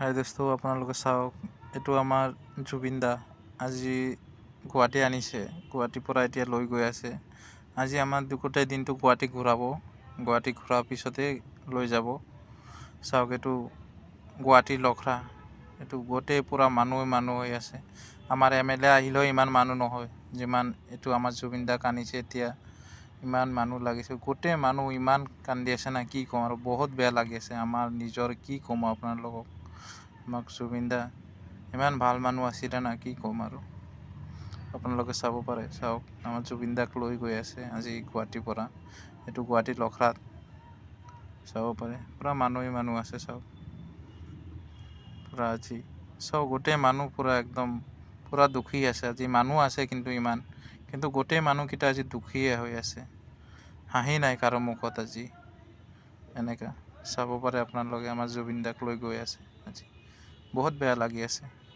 হাই দোস্ত, আপোনালোকে চাওক, এইটো আমাৰ জুবিন দা আজি গুৱাহাটী আনিছে। গুৱাহাটীৰ পৰা এতিয়া লৈ গৈ আছে। আজি আমাৰ গোটেই দিনটো গুৱাহাটী ঘূৰাব। গুৱাহাটী ঘূৰাৰ পিছতে লৈ যাব। চাওক, এইটো গুৱাহাটীৰ লখৰা। এইটো গোটেই পূৰা মানুহ হৈ আছে। আমাৰ MLA আহিলেও ইমান মানুহ নহয় যিমান এইটো আমাৰ জুবিন দাক আনিছে। এতিয়া ইমান মানুহ লাগিছে, গোটেই মানুহ ইমান কান্দি আছে না, কি ক'ম আৰু। বহুত বেয়া লাগি আছে আমাৰ নিজৰ, কি ক'ম আপোনালোকক। আমাক জুবিন দা ইমান ভাল মানুহ আছিলে না, কি ক'ম আৰু। আপোনালোকে চাব পাৰে, চাওক, আমাৰ জুবিন দাক লৈ গৈ আছে আজি গুৱাহাটীৰ পৰা। এইটো গুৱাহাটীৰ লখৰাত চাব পাৰে, পূৰা মানুহ আছে। চাওক, পূৰা আজি চাওক, গোটেই মানুহ পূৰা একদম পূৰা দুখী আছে আজি। মানুহ আছে কিন্তু গোটেই মানুহকেইটা আজি দুখীয়ে হৈ আছে। হাঁহি নাই কাৰো মুখত আজি। এনেকা চাব পাৰে আপোনালোকে, আমাৰ জুবিন দাক লৈ গৈ আছে আজি। বহুত বেয়া লাগি আছে।